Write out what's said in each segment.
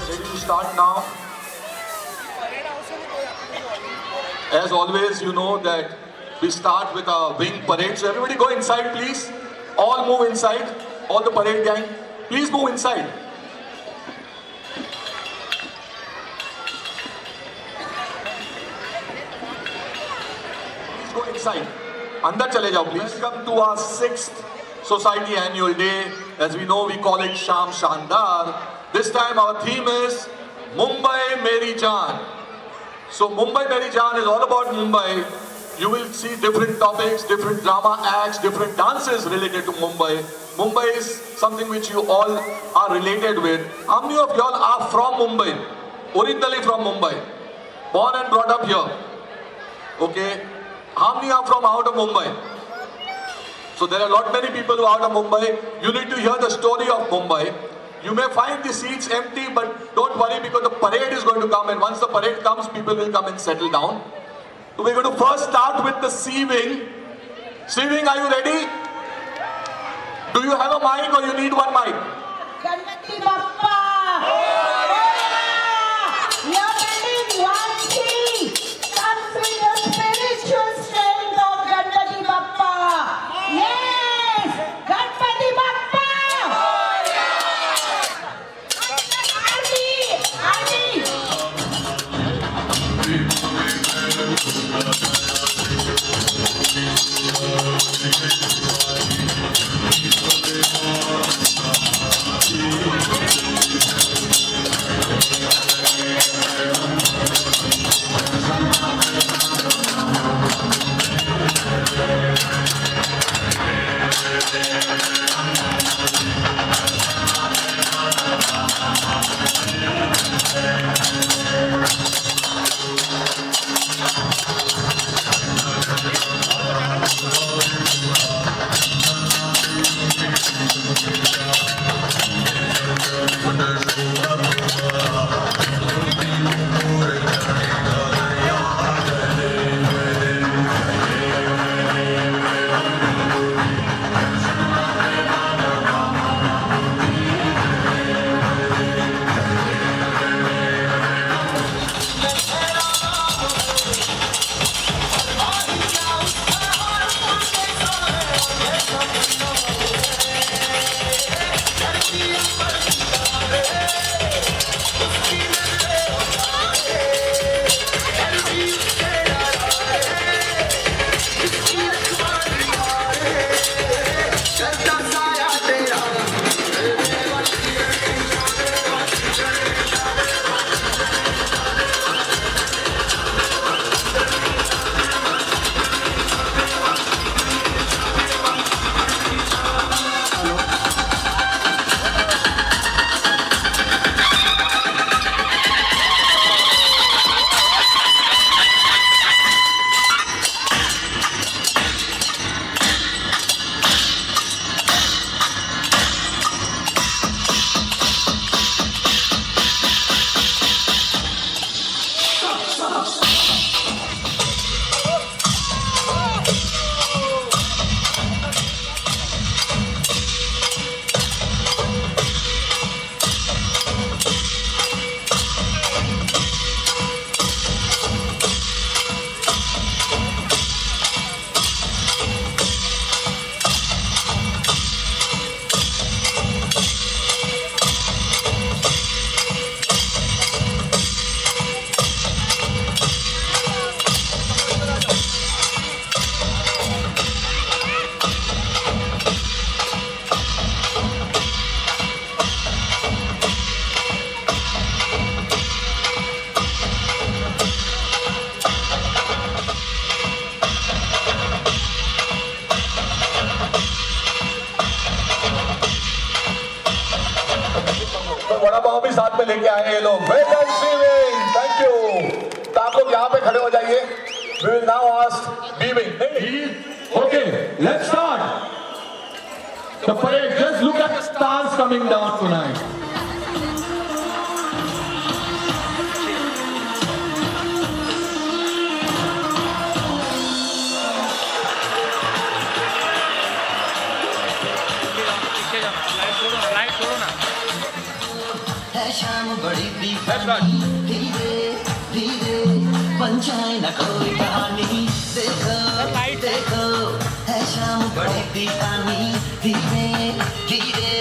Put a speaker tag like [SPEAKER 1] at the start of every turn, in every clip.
[SPEAKER 1] Ready to start now? As always, you know that we start with a wing parade. So everybody go inside, please. All move inside. All the parade gang, please move inside. Please go inside. Andar chale jao, please. Welcome to our 6th Society Annual Day. As we know, we call it Sham Shandar. This time our theme is Mumbai Meri Jaan. So Mumbai Meri Jaan is all about Mumbai. You will see different topics, different drama acts, different dances related to Mumbai. Mumbai is something which you all are related with. How many of y'all are from Mumbai? Originally from Mumbai? Born and brought up here? Okay. How many are from out of Mumbai? So there are many people who are out of Mumbai. You need to hear the story of Mumbai. You may find the seats empty, but don't worry because the parade is going to come, and once the parade comes, people will come and settle down. So we're going to first start with the C wing. C wing, are you ready? Do you have a mic or you need one mic?
[SPEAKER 2] Ganpati Bappa! Your building one thing comes with the spiritual strength of Ganpati Bappa. Yes! Ganpati Bappa!
[SPEAKER 1] Vada pav भी साथ में लेके आए ये लोग। Well done C wing, thank you. तो आप लोग यहाँ पे खड़े हो जाइए। We will now ask B-wing.
[SPEAKER 3] Okay, let's start. The parade. Just look at the stars coming down tonight.
[SPEAKER 1] Let's start.
[SPEAKER 4] धीरे धीरे बन जाए ना कोई कहानी देखो देखो है शाम बड़ी दीवानी धीरे धीरे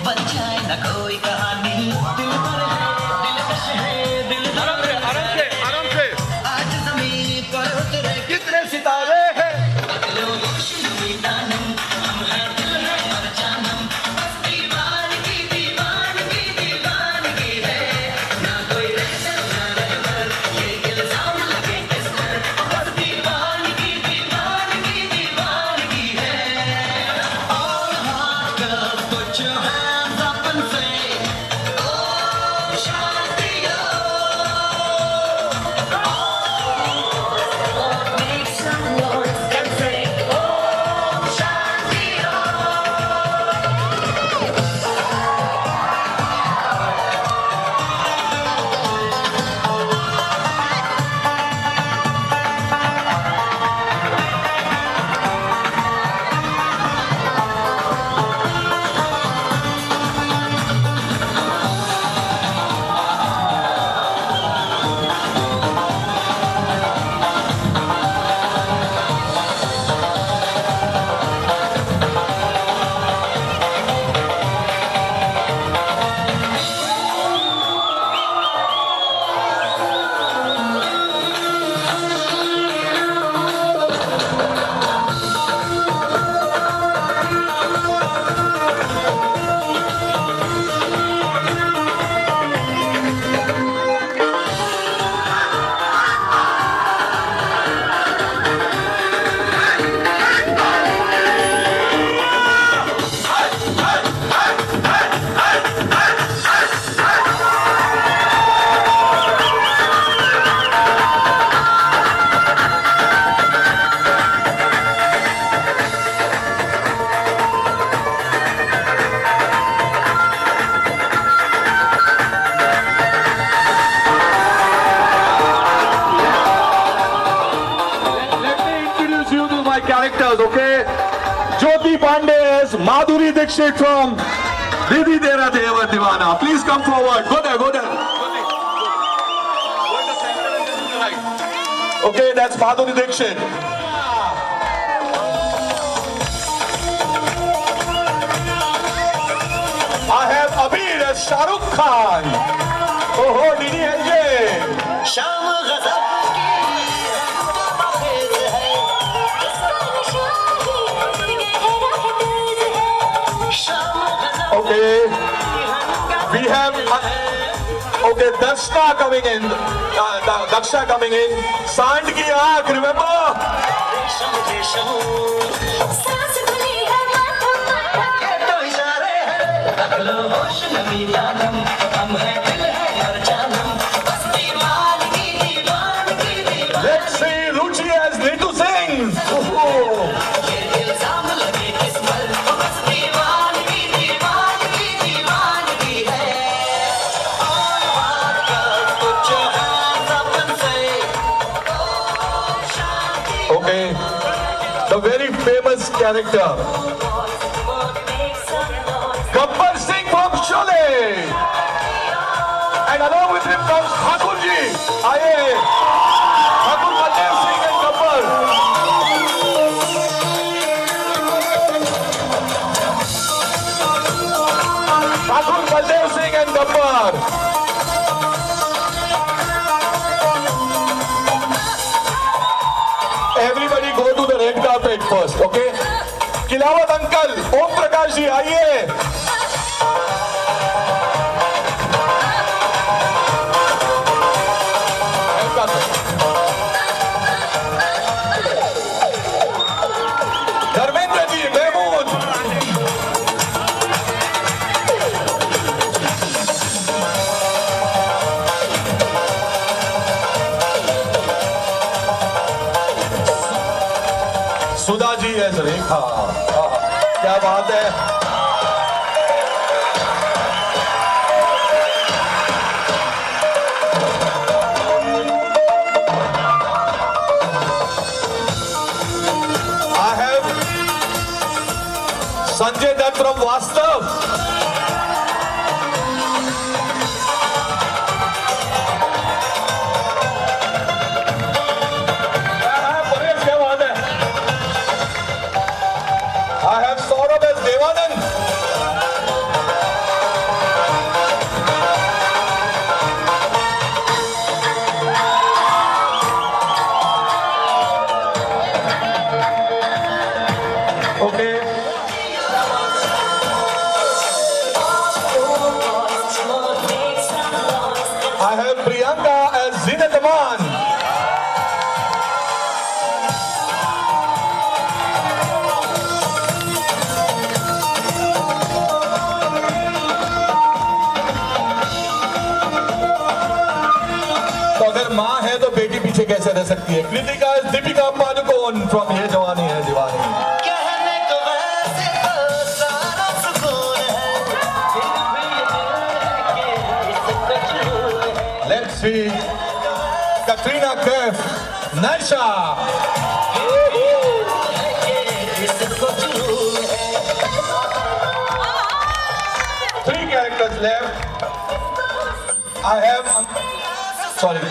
[SPEAKER 4] बन जाए ना कोई कहानी दिल पर है दिलकश है दिल
[SPEAKER 1] आराम से
[SPEAKER 4] आज जमीन पर उतरे
[SPEAKER 1] कितने सितारे हैं
[SPEAKER 4] बदलो रोशनी दानम हम है दिल है और जानम बस दीवानगी दीवानगी दीवानगी है ना कोई रहता ना रहबर ये इल्जाम लगे किस पर बस दीवानगी दीवानगी दीवानगी है all hot girls put your hands up and say oh shanti make some noise and say oh shanti
[SPEAKER 3] Let me introduce you to my characters, okay? Jyoti Pandey is Madhuri Dixit from Didi Tera Deva Divana. Please come forward. Go there, go there. Okay, that's Madhuri Dixit. I have Abir as Shah Rukh Khan. Oh, Didi NJ.
[SPEAKER 4] शाम गजब की खेज है शाम गजब
[SPEAKER 3] Okay, we have okay Daksha coming in. Daksha coming in. Sand ki aankh, remember?
[SPEAKER 4] रेशम रेशम ये तो इशारे हैं अगलो होश नमी जानम हम है दिल है और जानम बस दीवानगी दीवानगी दीवानगी
[SPEAKER 3] Let's see Ruchi as Ritu Singh. Oh.
[SPEAKER 4] ये इल्जाम लगे किस पर बस दीवानगी दीवानगी दीवानगी है all hot girls put your hands up and say oh shanti
[SPEAKER 3] Okay, the very famous character Gabbar Singh from Sholay, and along with him comes Thakur ji. Aye, Thakur Baldev Singh and Gabbar. Thakur Baldev Singh and Gabbar. Everybody go to the red carpet first, okay? Kilawat uncle, Om Prakash ji, आइए. Red carpet. Dharmendra ji, Mahmood. Sudha G S रेखा. क्या बात है. I have Sanjay Dutt from Vastav.
[SPEAKER 1] Devanand. Okay. I have Priyanka as Zinat Aman. तो अगर माँ है तो बेटी पीछे कैसे रह सकती है? कृतिका is दीपिका पादुकोण from ये जवानी है दीवानी।
[SPEAKER 4] कहने को वैसे तो सारा सुकून है, फिर भी ये दिल है कि इसको जुनून है।
[SPEAKER 1] Let's see Katrina Kaif, Naisha.
[SPEAKER 4] इसको जुनून है।
[SPEAKER 1] Three characters left. I have, sorry,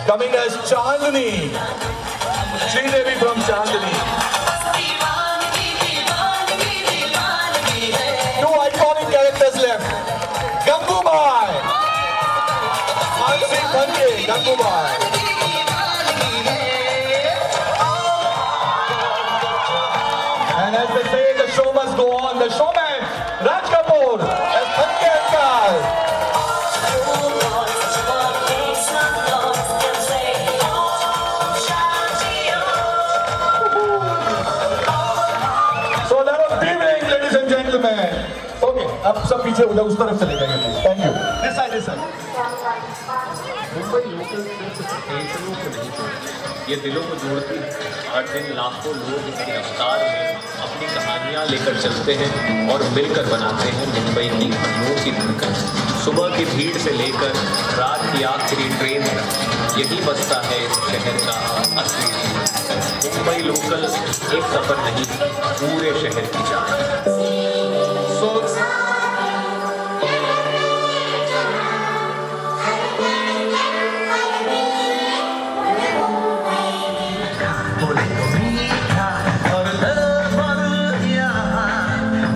[SPEAKER 1] coming as Chandni. Sridevi from Chandni.
[SPEAKER 4] दीवानगी दीवानगी दीवानगी है।
[SPEAKER 1] Two iconic characters left. Gangubai. Mansi Bhange, Gangubai. And as they say, the show must go on. The showman, Raj Kapoor, as Bhange Ankal. So let us beaming, ladies and gentlemen. Okay, अब सब पीछे उधर उस तरफ चले जाएंगे please. Thank you. This side this side.
[SPEAKER 5] Mumbai local सिर्फ स्टेशनों को नहीं जोड़ती, ये दिलों को जोड़ती है। हर दिन लाखों लोग इसकी रफ्तार में अपनी कहानियाँ लेकर चलते हैं और मिलकर बनाते हैं मुंबई की अनोखी धड़कन। सुबह की भीड़ से लेकर रात की आखिरी ट्रेन तक यही बसता है इस शहर का असली जीवन। मुंबई लोकल एक सफर नहीं, पूरे शहर की जान।
[SPEAKER 1] So
[SPEAKER 4] बोले तो मीठा और लबल यहाँ,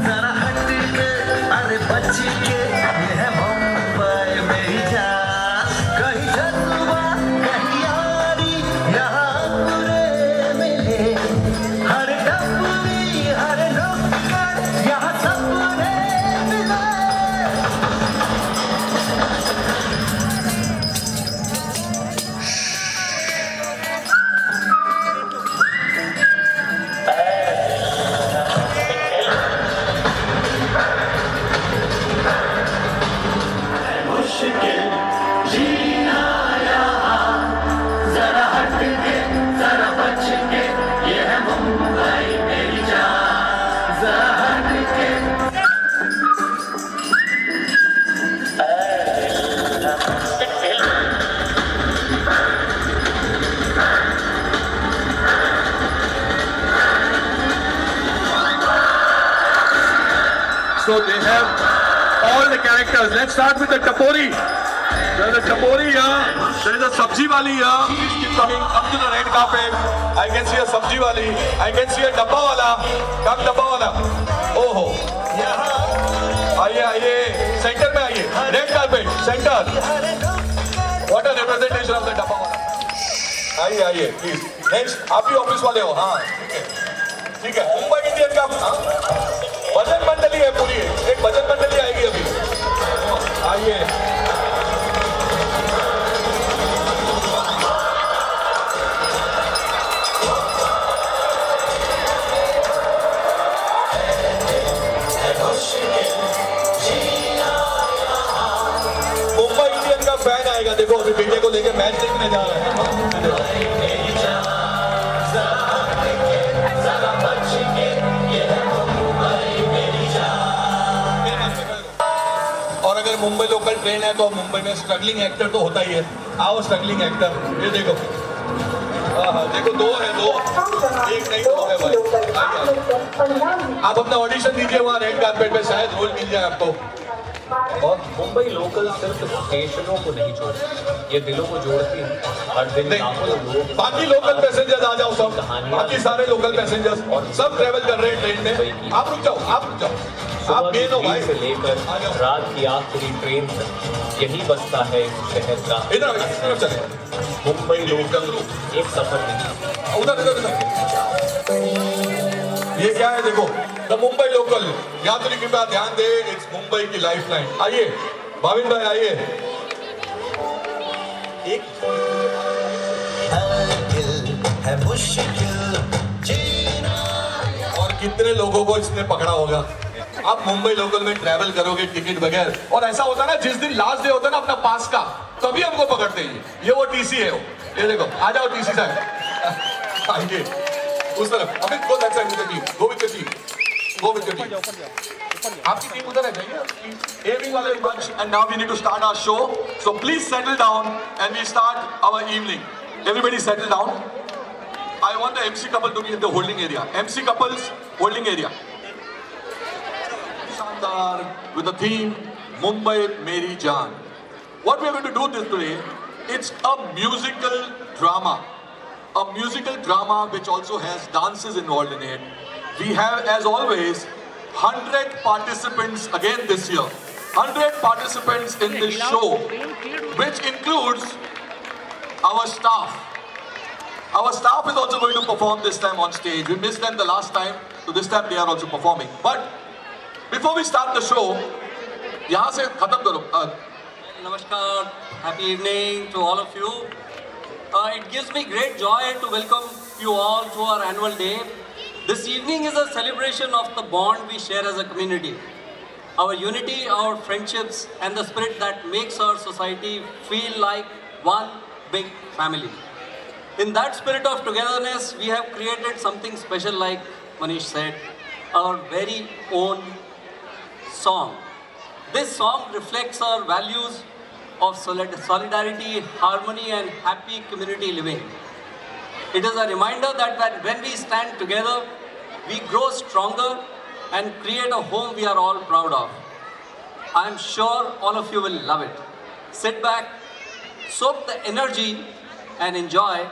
[SPEAKER 4] जरा हट के अरे बच के, ये है मुंबई मेरी जान। कहीं जज्बा कहीं यारी, यहाँ पूरे मिले। हर टपरी हर नुक्कड़ यहाँ सपने मिले। मुश्किल जीना यहाँ, जरा हट के जरा बच के, ये है मुंबई मेरी जान। जरा हट के
[SPEAKER 3] So they have all the characters. Let's start with the Kapori. There's a Kapori here. There is a Sabji Wali here. Please keep coming up to the red carpet. I can see a Sabji Wali. I can see a Dabba Wala. Come Dabba Wala. Oh ho. आइए आइए centre में आइए red carpet centre what a representation of the डब्बा वाला आइए आइए please next आप ही office वाले हो हाँ ठीक है मुंबई इंडियन का भजन मंडली है पूरी एक भजन मंडली आएगी अभी आइए मुंबई इंडियन का फैन आएगा देखो अभी बेटे को लेके मैच देखने जा रहे हैं और अगर मुंबई लोकल ट्रेन है तो मुंबई में स्ट्रगलिंग एक्टर तो होता ही है आओ स्ट्रगलिंग एक्टर ये देखो हाँ देखो दो है दो एक नहीं दो है भाई आप अपना ऑडिशन दीजिए वहाँ रेड कारपेट पे शायद रोल मिल जाए आपको
[SPEAKER 5] और मुंबई लोकल सिर्फ स्टेशनों को नहीं जोड़ती, ये दिलों को जोड़ती है। हर दिन लाखों लोग,
[SPEAKER 3] बाकी लोकल पैसेंजर्स आ जाओ सब, बाकी सारे लोकल पैसेंजर्स सब ट्रेवल कर रहे हैं ट्रेन में। आप रुक जाओ, आप रुक जाओ, आप मेन हो भाई।
[SPEAKER 5] से लेकर रात की आखिरी ट्रेन तक यही बसता है इस शहर का।
[SPEAKER 3] इधर चले,
[SPEAKER 5] मुंबई लोकल एक सफर नहीं।
[SPEAKER 3] उधर इधर इधर। ये क्या है देखो, द मुंबई लोकल। यात्री कृपया ध्यान दे, इट्स मुंबई की लाइफलाइन। आइए भाविन भाई आइए। एक
[SPEAKER 4] है मुश्किल जीना।
[SPEAKER 3] और कितने लोगों को इसने पकड़ा होगा। आप मुंबई लोकल में ट्रैवल करोगे टिकट बगैर, और ऐसा होता है ना जिस दिन लास्ट डे होता है ना अपना पास का, तभी हमको पकड़ते हैं। ये वो टीसी है वो, ये देखो, आ जाओ टीसी साहब, आइए उस तरफ। Amit go that side with the team, go with the team, go with the team. आपकी टीम उधर है, जाइए एविंग वाले bunch.
[SPEAKER 1] And now we need to start our show. So please settle down and we start our evening. Everybody settle down. I want the MC couple to be in the holding area. MC couples, holding area. Shandar with the theme Mumbai Meri Jaan. What we are going to do this today, it's a musical drama. A musical drama which also has dances involved in it. We have, as always, 100 participants again this year. 100 participants in this show, which includes our staff. Our staff is also going to perform this time on stage. We missed them the last time, so this time they are also performing. But before we start the show, यहाँ से खत्म करो.
[SPEAKER 6] Namaskar, happy evening to all of you. It gives me great joy to welcome you all to our annual day. This evening is a celebration of the bond we share as a community. Our unity, our friendships, and the spirit that makes our society feel like one big family. In that spirit of togetherness, we have created something special, like Manish said, our very own song. This song reflects our values of solidarity, harmony, and happy community living. It is a reminder that when we stand together, we grow stronger and create a home we are all proud of. I am sure all of you will love it. Sit back, soak the energy, and enjoy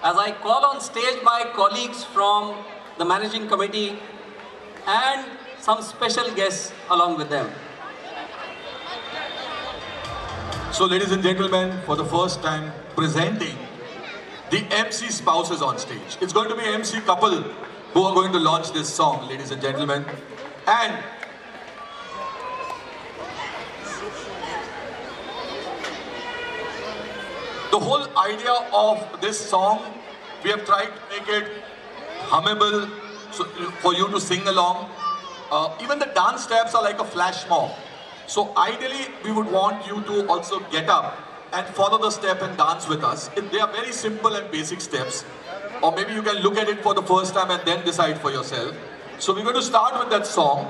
[SPEAKER 6] as I call on stage my colleagues from the managing committee and some special guests along with them.
[SPEAKER 1] So ladies and gentlemen, for the first time presenting the MC spouses on stage. It's going to be MC couple who are going to launch this song, ladies and gentlemen. And the whole idea of this song, we have tried to make it hummable, so for you to sing along. Even the dance steps are like a flash mob. So ideally, we would want you to also get up and follow the step and dance with us. They are very simple and basic steps. Or maybe you can look at it for the first time and then decide for yourself. So we're going to start with that song.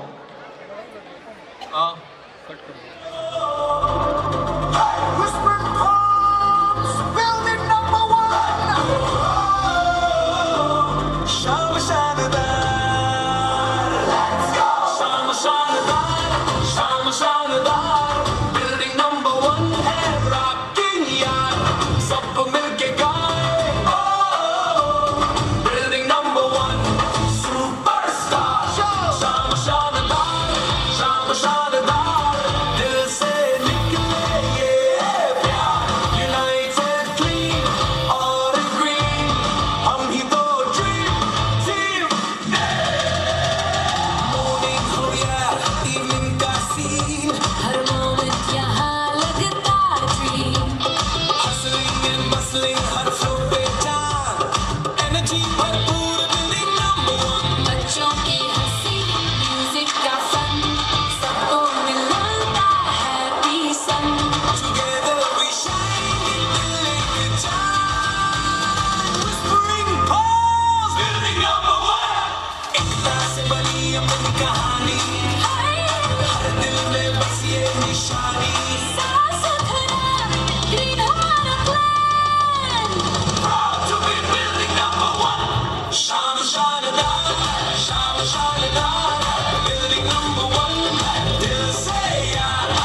[SPEAKER 4] Building number one, they'll say, yeah.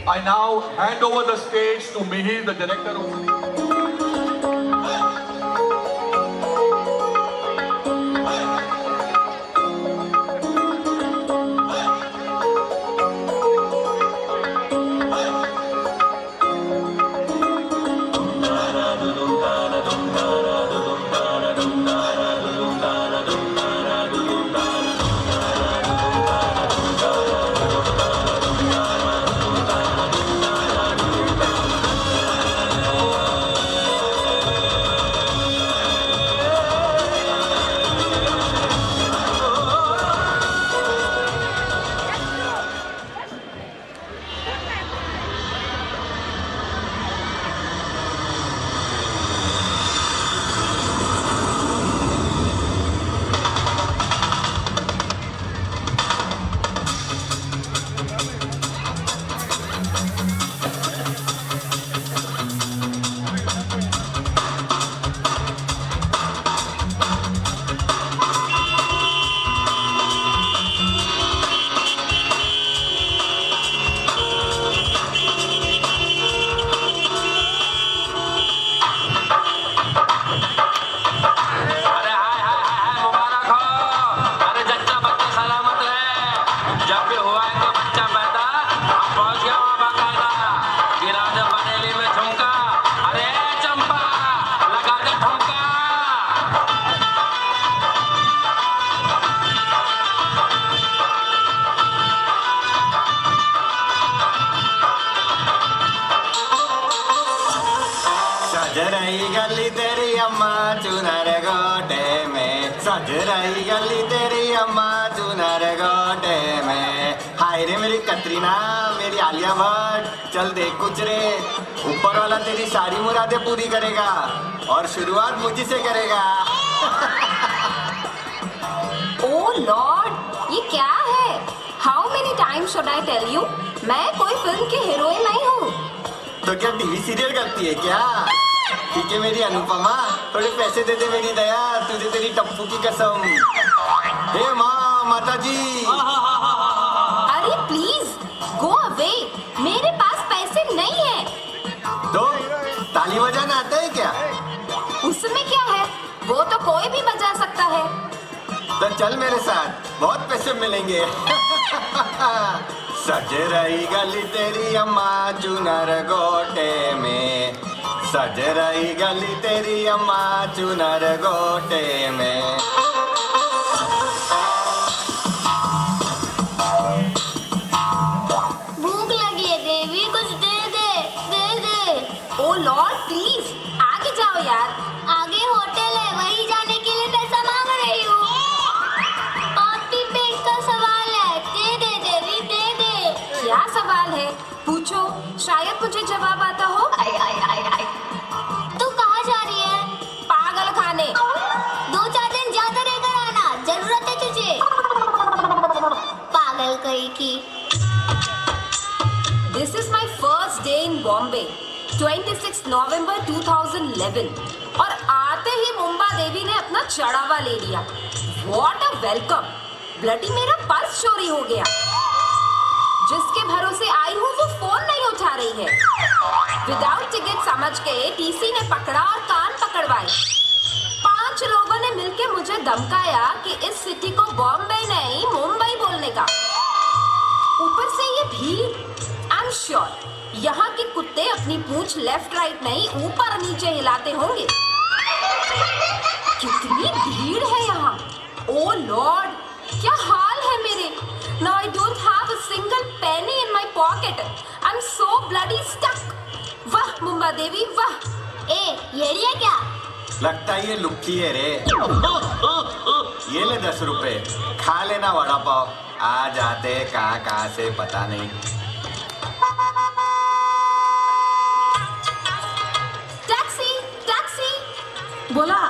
[SPEAKER 1] I now hand over the stage to Mihir, the director of...
[SPEAKER 7] रही गली तेरी अम्मा चुनर गोटे में, सज रही गली तेरी अम्मा चुनर गोटे में। हाय रे मेरी कतरीना, मेरी आलिया भट्ट, चल देख कुछ रे, ऊपर वाला तेरी सारी मुरादें पूरी करेगा और शुरुआत मुझी से करेगा।
[SPEAKER 8] ओह लॉर्ड, ये क्या है? How many times should I tell you, मैं कोई फिल्म की हीरोइन नहीं हूँ।
[SPEAKER 7] तो क्या टीवी सीरियल करती है क्या? ठीक है मेरी अनुपमा, थोड़े पैसे दे दे मेरी दया, तुझे तेरी टप्पू की कसम। हे माँ, माता जी।
[SPEAKER 8] अरे प्लीज गो अवे, मेरे पास पैसे नहीं है।
[SPEAKER 7] तो ताली बजाना आता है क्या?
[SPEAKER 8] उसमें क्या है, वो तो कोई भी बजा सकता है।
[SPEAKER 7] तो चल मेरे साथ, बहुत पैसे मिलेंगे। सज रही गली तेरी अम्मा चुनर गोटे में, सज रही गली तेरी अम्मा चुनर गोटे में।
[SPEAKER 8] भूख लगी है देवी, कुछ दे दे, दे दे। ओ लॉर्ड प्लीज आगे जाओ यार। आगे होटल है, वहीं जाने के लिए पैसा मांग रही हूँ। आपकी पेट का सवाल है, दे दे देवी, दे दे। क्या सवाल है? पूछो, शायद मुझे जवाब आता हो। आई आई आई आई। तू कहाँ जा रही है? पागल खाने। 2-4 दिन ज्यादा रहकर आना, जरूरत है तुझे। पागल कहीं की। This is my first day in Bombay, 26 November 2011, और आते ही मुंबा देवी ने अपना चढ़ावा ले लिया। What a welcome! ब्लडी मेरा पर्स चोरी हो गया। जिसके भरोसे आई हूँ वो फोन नहीं उठा रही है। विदाउट टिकट समझ के टीसी ने पकड़ा और कान पकड़वाए। 5 लोगों ने मिलकर मुझे धमकाया कि इस सिटी को बॉम्बे नहीं मुंबई बोलने का। ऊपर से ये भीड़, आई एम श्योर यहाँ के कुत्ते अपनी पूंछ लेफ्ट राइट नहीं ऊपर नीचे हिलाते होंगे। कितनी भीड़ है यहाँ। ओ लॉर्ड, क्या हाल है मेरे। Now I don't have a single penny in my pocket. I'm so bloody stuck. वाह मुंबा देवी वाह। ए ये रही है क्या?
[SPEAKER 7] लगता है ये लुक्की है रे। ये ले 10 रुपए, खा लेना वड़ा पाव। आ जाते कहाँ से पता नहीं।
[SPEAKER 8] Taxi taxi. बोला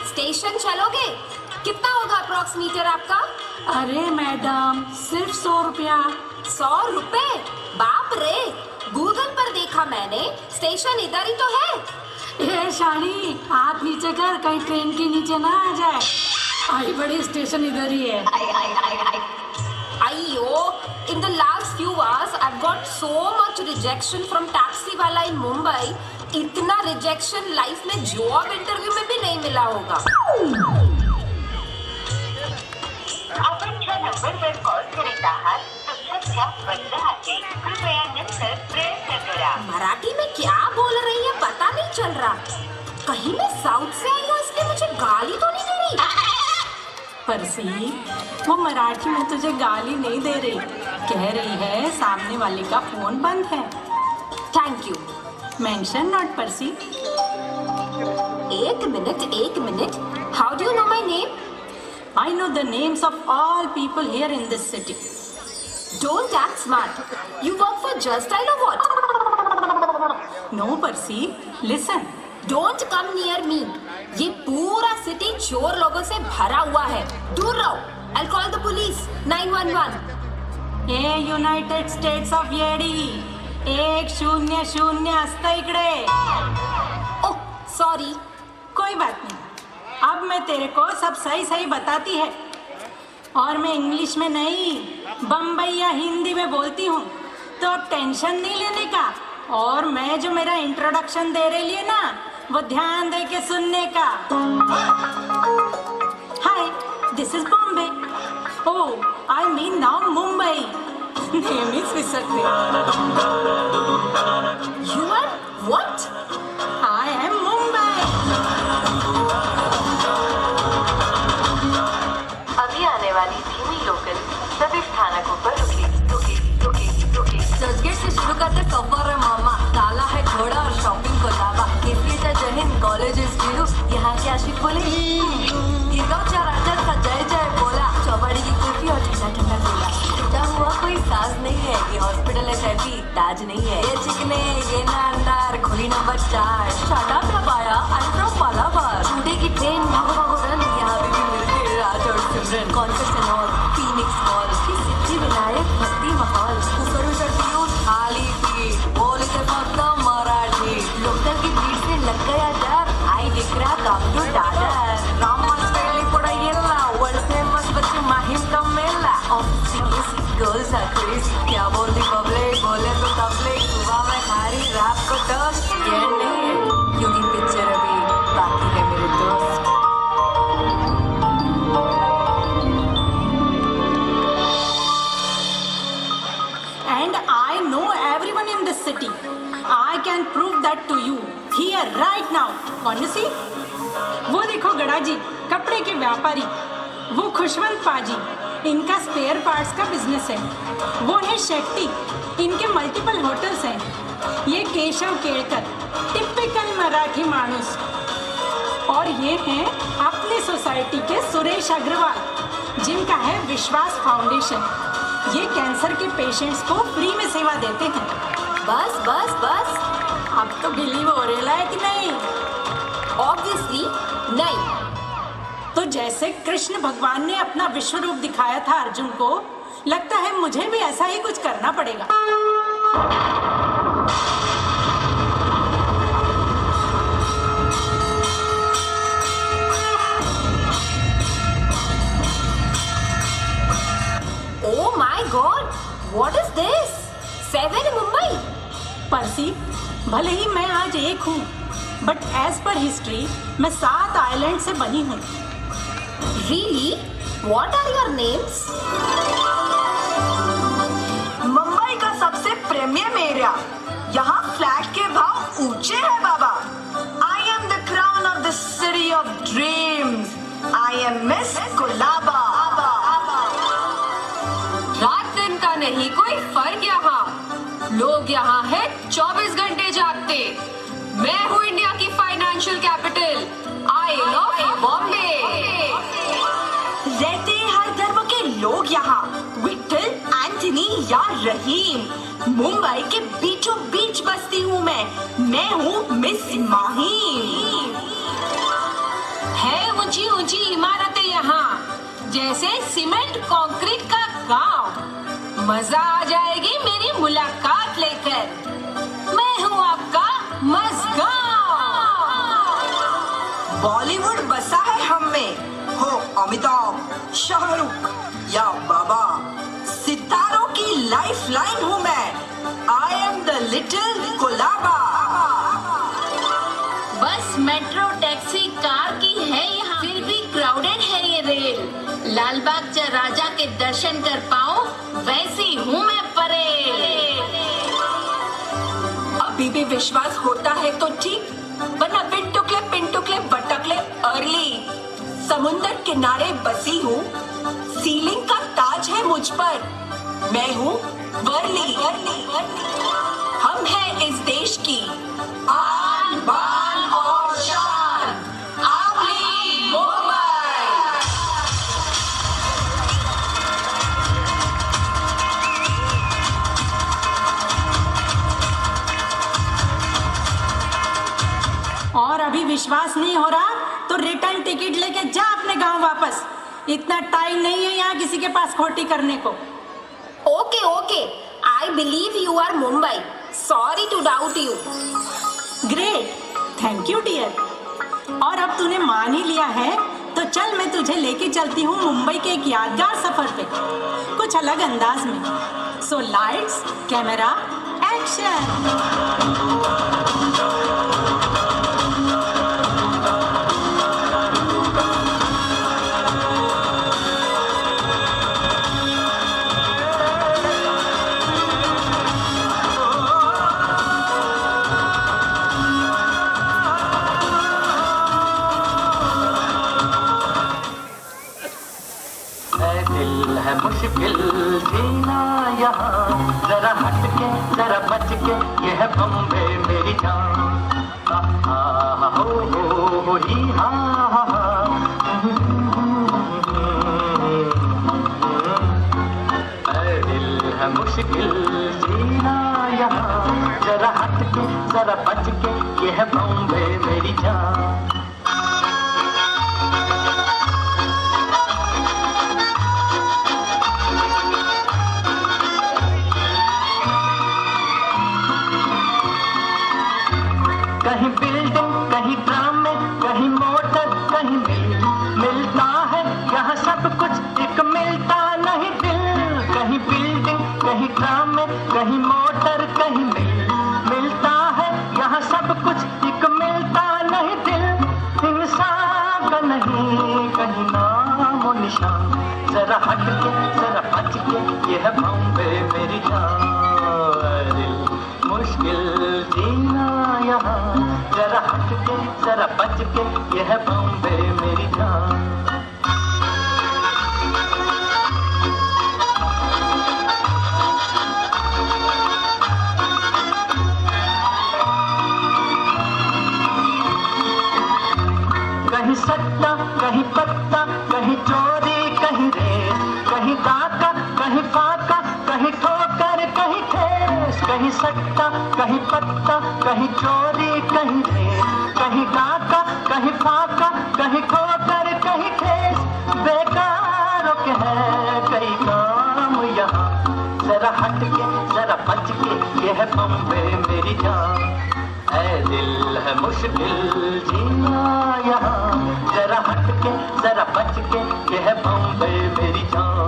[SPEAKER 8] स्टेशन चलोगे? कितना होगा अप्रोक्सीमेटर आपका?
[SPEAKER 2] अरे मैडम, सिर्फ 100 रुपया।
[SPEAKER 8] 100 रुपए? बाप रे, गूगल पर देखा मैंने, स्टेशन इधर ही तो है।
[SPEAKER 2] ये शानी, हाथ नीचे कर, कहीं ट्रेन के नीचे ना आ जाए। आई बड़ी स्टेशन इधर ही है।
[SPEAKER 8] आई आई आई आई। अयो In the last few hours, I've got so much rejection from taxi wala in Mumbai. इतना rejection life में job interview में भी नहीं मिला होगा.
[SPEAKER 9] आपण ज्या नंबरवर कॉल करीत आहात तो सध्या बंद आहे. कृपया नंतर प्रयत्न करा.
[SPEAKER 8] मराठी में क्या बोल रही है पता नहीं चल रहा. कहीं मैं साउथ से आई हूँ इसलिए मुझे गाली तो नहीं दे रही.
[SPEAKER 2] परसी, वो मराठी में तुझे गाली नहीं दे रही, कह रही है सामने वाले का फोन बंद है.
[SPEAKER 8] Thank you.
[SPEAKER 2] मेंशन नॉट परसी.
[SPEAKER 8] एक minute. How do you know my name?
[SPEAKER 2] I know the names of all people here in this city.
[SPEAKER 8] Don't act smart. You work for Just Style or what?
[SPEAKER 2] No, Percy. Listen.
[SPEAKER 8] Don't come near me. ये पूरा city चोर लोगों से भरा हुआ है. दूर रहो. I'll call the police. 911.
[SPEAKER 2] हे युनाइटेड स्टेट्स ऑफ येडी. 100 असतं इकडे.
[SPEAKER 8] Oh, sorry.
[SPEAKER 2] कोई बात नहीं. अब मैं तेरे को सब सही सही बताती है. और मैं इंग्लिश में नहीं, बम्बई या हिंदी में बोलती हूँ. तो अब टेंशन नहीं लेने का. और मैं जो मेरा इंट्रोडक्शन दे रही है ना, वो ध्यान दे के सुनने का. Hi, this is Bombay. Oh, I mean now Mumbai. नेहमीच विसरते.
[SPEAKER 8] You are what?
[SPEAKER 2] I am Mumbai.
[SPEAKER 9] अभी आने वाली धीमी लोकल सभी स्थानकों पर रुकी.
[SPEAKER 8] चर्चगेट से शुरू करते सफर है मामा. काला है घोड़ा और शॉपिंग को लावा. केसरी का जय हिंद, कॉलेज जीरो. यहाँ के आशिक बोले गिरगांव चौराहा का जय जय बोला. चौबाड़ी की कुल्फी और ठंडा गोला. टूटा हुआ कोई साज नहीं है. ये हॉस्पिटल है टैपी, ताज नहीं है. ये चिकने, ये नानदार, खोली नंबर 4. शाटा दबाया, आई फ्रॉम मालाबार. टूटे की ट्रेन, भागो रन. यहाँ भी मिलते राज और Simran. Confession hall, Phoenix mall, Siddhivinayak Bhakti Mahal. ऊपर थाली पीठ, बोलते फक्त मराठी. लोकल की भीड़ से लग गया डर. आई दिख रहा काम टू डाडर. रामन पेली पड़ा येला. वर्ल्ड फेमस बच्चे माहिम का मेला. Girls are crazy. क्या बोलती पब्लिक, बोले तो तबलिक. सुबह में खारी, रात को टोस्ट. ये नहीं है क्योंकि पिक्चर अभी बाकी है मेरे दोस्त.
[SPEAKER 2] And I know everyone in this city. I can prove that to you here right now. Can you see? वो देखो गड़ा जी, कपड़े के व्यापारी. वो खुशवंत पाजी, इनका स्पेयर पार्ट्स का बिजनेस है. वो है शेट्टी, इनके मल्टीपल होटल्स हैं. ये केशव केळकर, टिपिकल मराठी माणूस. और ये हैं अपनी सोसाइटी के सुरेश अग्रवाल, जिनका है विश्वास फाउंडेशन. ये कैंसर के पेशेंट्स को फ्री में सेवा देते हैं.
[SPEAKER 8] बस.
[SPEAKER 2] अब तो बिलीव हो रहा है कि नहीं?
[SPEAKER 8] ऑब्वियसली नहीं.
[SPEAKER 2] तो जैसे कृष्ण भगवान ने अपना विश्व रूप दिखाया था अर्जुन को, लगता है मुझे भी ऐसा ही कुछ करना पड़ेगा.
[SPEAKER 8] Oh my God! What is this? 7 in Mumbai.
[SPEAKER 2] परसी, भले ही मैं आज एक हूँ, बट एज पर हिस्ट्री मैं 7 आइलैंड से बनी हूँ.
[SPEAKER 8] Really? What are your names?
[SPEAKER 10] Mumbai का सबसे प्रीमियम एरिया. यहाँ फ्लैट के भाव ऊंचे हैं बाबा. I am the crown of the city of dreams. I am miss Colaba.
[SPEAKER 8] रात दिन का नहीं कोई फर्क यहाँ. लोग यहाँ है 24 घंटे जागते. मैं हूँ इंडिया की financial capital. I love Bombay.
[SPEAKER 10] रहते हैं हर धर्म के लोग यहाँ. विट्ठल, एंथनी या रहीम. मुंबई के बीचों बीच बसती हूँ मैं हूँ मिस माहीम.
[SPEAKER 8] है ऊंची ऊंची इमारतें यहाँ, जैसे सीमेंट कंक्रीट का गांव. मजा आ जाएगी मेरी मुलाकात लेकर. मैं हूँ आपका मजगांव.
[SPEAKER 10] बॉलीवुड बसा है हम में. हो अमिताभ, शाहरुख या बाबा. सितारों की लाइफ लाइन हूँ मैं। आई एम द लिटिल कोलाबा।
[SPEAKER 11] बस मेट्रो टैक्सी कार की है यहाँ, फिर भी क्राउडेड है ये रेल। लालबाग चा राजा के दर्शन कर पाऊँ वैसी हूँ मैं परेल।
[SPEAKER 10] अभी भी विश्वास होता है तो ठीक, वरना पिंटुकले बटकले अर्ली। समुंदर किनारे बसी हूँ, सीलिंग का ताज है मुझ पर। मैं हूँ वर्ली। हम हैं इस देश की आन बान और शान, आपली मुंबई।
[SPEAKER 2] और अभी विश्वास नहीं हो रहा तो रिटर्न टिकट लेके जा अपने गांव वापस। इतना टाइम नहीं है यहाँ किसी के पास खोटी करने को।
[SPEAKER 8] Okay, I believe you are Mumbai. Sorry to doubt you.
[SPEAKER 2] Great, thank you dear. और अब तूने मान ही लिया है तो चल मैं तुझे लेके चलती हूँ मुंबई के एक यादगार सफर पे, कुछ अलग अंदाज में। सो लाइट्स, कैमरा, एक्शन।
[SPEAKER 4] दिल है मुश्किल जीना यहाँ, जरा हट के जरा बच के, ये है बम्बे मेरी जान। हो ही दिल है मुश्किल जीना यहाँ, जरा हट के जरा बच के, ये है बम्बे मेरी जान। कहीं बिल्डिंग, कहीं ड्राम में, कहीं मोटर, कहीं मिल मिलता है यहाँ सब कुछ, एक मिलता नहीं दिल। कहीं बिल्डिंग, कहीं ड्राम में, कहीं मोटर, कहीं मिल मिलता है यहाँ सब कुछ, एक मिलता नहीं दिल। इंसान का नहीं कहीं नाम और निशान, जरा हट के जरा बच के, ये है बॉम्बे मेरी जान। दिल मुश्किल जीना यहाँ, जरा हट के जरा बच के, ये है बॉम्बे मेरी जान। कहीं सट्टा, कहीं पत्ता, कहीं चोरी, कहीं रेस, कहीं डाका, कहीं फाका, कहीं ठोकर, कहीं ठेस। कहीं सट्टा, कहीं पत्ता, कहीं चोरी, कहीं रेस, कहीं डाका, कहीं फाका, कहीं ठोकर, कहीं ठेस। बेकारों के है कई काम यहाँ, जरा हट के जरा बच के, ये है बॉम्बे मेरी जान। ऐ दिल है मुश्किल जीना यहाँ, जरा हट के जरा बच के, ये है बॉम्बे मेरी जान।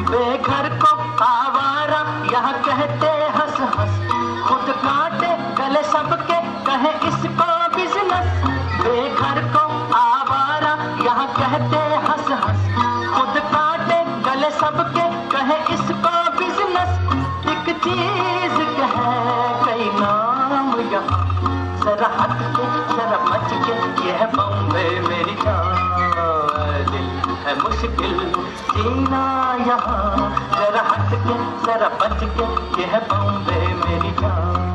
[SPEAKER 4] बेघर को आवारा यहाँ कहते हंस हंस, खुद काटे गले सबके कहे इसको बिजनेस। बेघर को आवारा यहाँ कहते हंस हंस, खुद काटे गले सबके कहे इसको बिजनेस। एक चीज कहे कई नाम यहाँ, जरा हट के जरा बच के, ये है बॉम्बे मेरी जान। दिल है मुश्किल जीना यहाँ, जरा हट के जरा बच के, ये है बॉम्बे मेरी जान।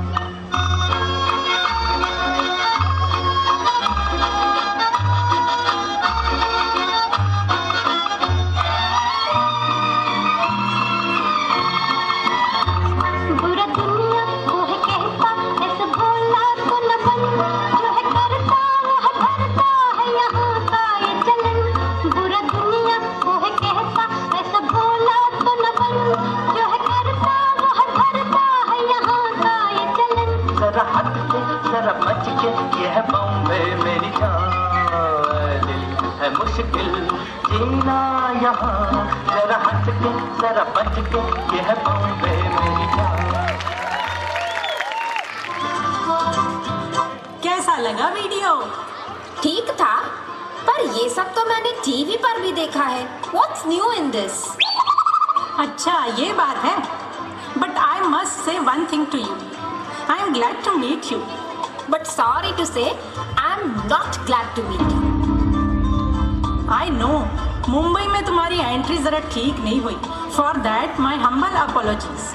[SPEAKER 9] बुरा दुनिया को है कहता, ऐसे भोला तो न बन, जो है करता वह भरता है यहाँ का ये चलन। बुरा दुनिया को है कहता, ऐसे भोला तो न बन, जो है करता वह भरता है यहाँ का
[SPEAKER 4] मुश्किल जीना यहाँ, जरा हंस के जरा बच के, ये है बॉम्बे मेरी जान।
[SPEAKER 2] कैसा लगा वीडियो?
[SPEAKER 8] ठीक था, पर ये सब तो मैंने टीवी पर भी देखा है। What's new in this?
[SPEAKER 2] अच्छा ये बात है। But I must say one thing to you, I am glad to meet you.
[SPEAKER 8] But sorry to say, I'm not glad to meet you.
[SPEAKER 2] I know Mumbai में तुम्हारी एंट्री जरा ठीक नहीं हुई। For that my humble apologies.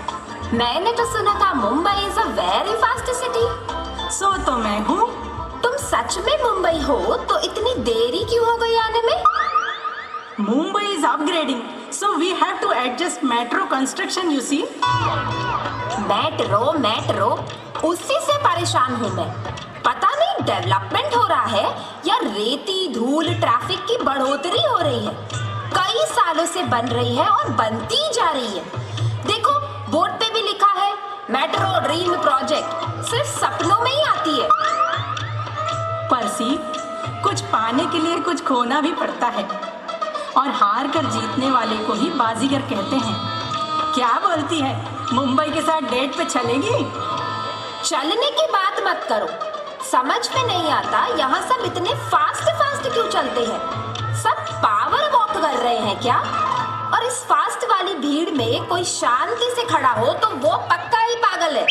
[SPEAKER 8] मैंने तो सुना था Mumbai is a very fast city.
[SPEAKER 2] So तो मैं हूँ।
[SPEAKER 8] तुम सच में मुंबई हो तो इतनी देरी क्यों हो गई आने में?
[SPEAKER 2] Mumbai is upgrading, so we have to adjust metro construction, you see.
[SPEAKER 8] Metro उसी से परेशान हूँ मैं। पता नहीं डेवलपमेंट हो रहा है या रेती धूल ट्रैफिक की बढ़ोतरी हो रही है। कई सालों से बन रही है और बनती जा रही है। देखो बोर्ड पे भी लिखा है मेट्रो ड्रीम प्रोजेक्ट, सिर्फ सपनों में ही आती है।
[SPEAKER 2] परसी, कुछ पाने के लिए कुछ खोना भी पड़ता है, और हार कर जीतने वाले को ही बाजीगर कहते हैं। क्या बोलती है, मुंबई के साथ डेट पे चलेगी?
[SPEAKER 8] चलने की बात मत करो, समझ में नहीं आता यहाँ सब इतने फास्ट क्यों चलते हैं। सब पावर वॉक कर रहे हैं क्या? और इस फास्ट वाली भीड़ में कोई शांति से खड़ा हो तो वो पक्का ही पागल है।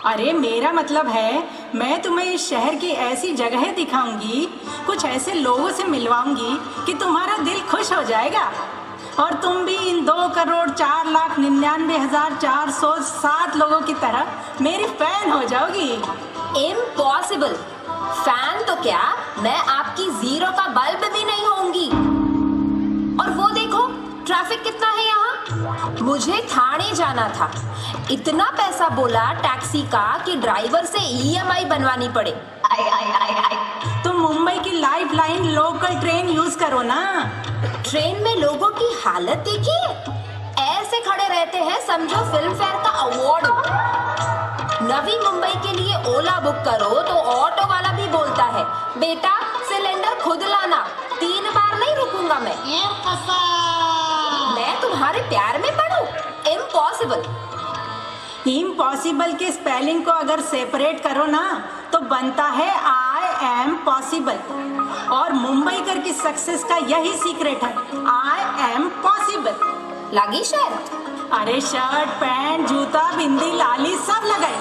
[SPEAKER 2] अरे मेरा मतलब है, मैं तुम्हें इस शहर की ऐसी जगह दिखाऊंगी, कुछ ऐसे लोगों से मिलवाऊंगी कि तुम्हारा दिल खुश हो जाएगा, और तुम भी इन 2,99,407 लोगों की तरह मेरी फैन हो जाओगी।
[SPEAKER 8] इम्पॉसिबल। फैन तो क्या, मैं आपकी जीरो का बल्ब भी नहीं होंगी। और वो देखो ट्रैफिक कितना है यहाँ। मुझे थाने जाना था, इतना पैसा बोला टैक्सी का कि ड्राइवर से EMI बनवानी पड़े।
[SPEAKER 2] तुम मुंबई की life line local train use करो ना।
[SPEAKER 8] ट्रेन में लोगों की हालत देखिए, ऐसे खड़े रहते हैं समझो फिल्म फेयर का अवार्ड। नवी मुंबई के लिए ओला बुक करो तो ऑटो वाला भी बोलता है बेटा सिलेंडर खुद लाना, 3 बार नहीं रुकूंगा मैं तुम्हारे प्यार में पड़ूं। इम्पॉसिबल।
[SPEAKER 2] इम्पॉसिबल के स्पेलिंग को अगर सेपरेट करो ना तो बनता है आई एम पॉसिबल, और मुंबईकर की सक्सेस का यही सीक्रेट है, आई एम पॉसिबल।
[SPEAKER 8] लगी शर्ट?
[SPEAKER 2] अरे शर्ट पैंट जूता बिंदी लाली सब लगाई।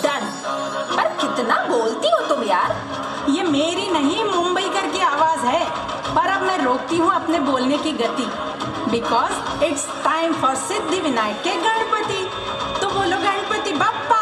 [SPEAKER 8] डन। पर कितना बोलती हो तुम यार।
[SPEAKER 2] ये मेरी नहीं मुंबईकर की आवाज है, पर अब मैं रोकती हूँ अपने बोलने की गति, because it's time for Siddhi Vinayak के गणपति। तो बोलो गणपति बप्पा।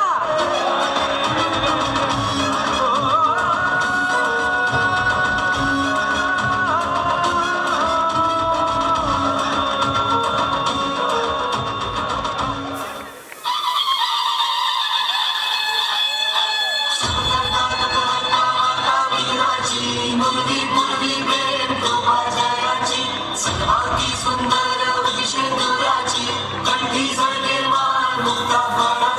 [SPEAKER 4] सुंदर विषय दुराची कंठी जळगे मान मुक्ता फळाची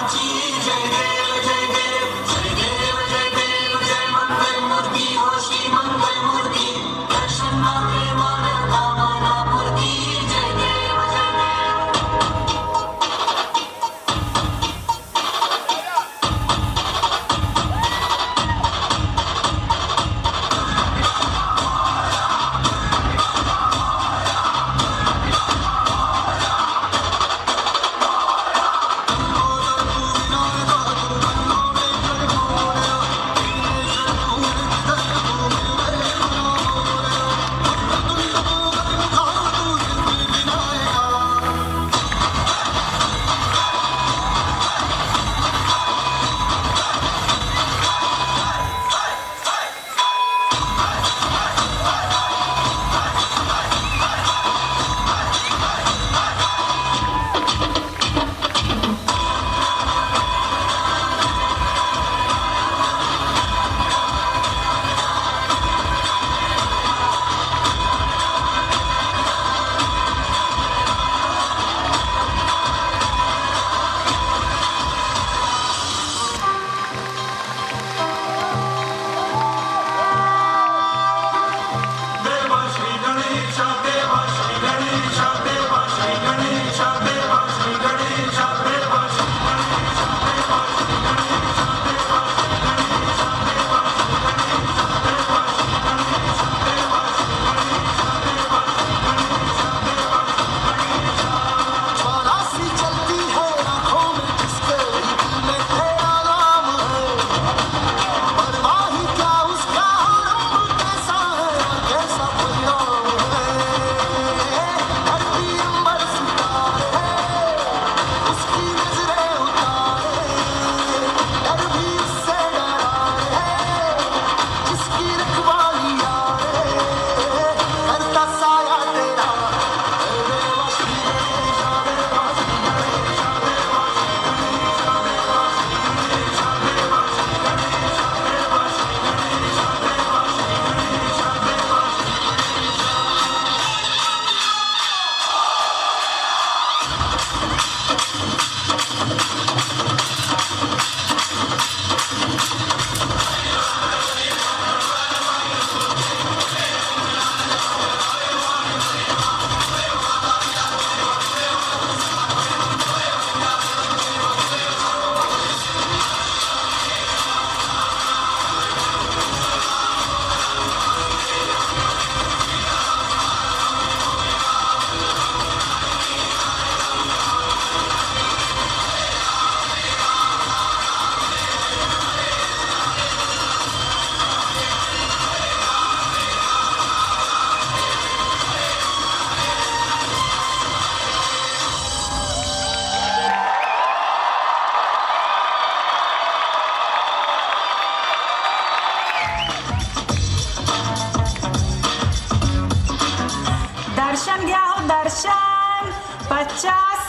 [SPEAKER 2] दर्शन गया हो दर्शन, 50,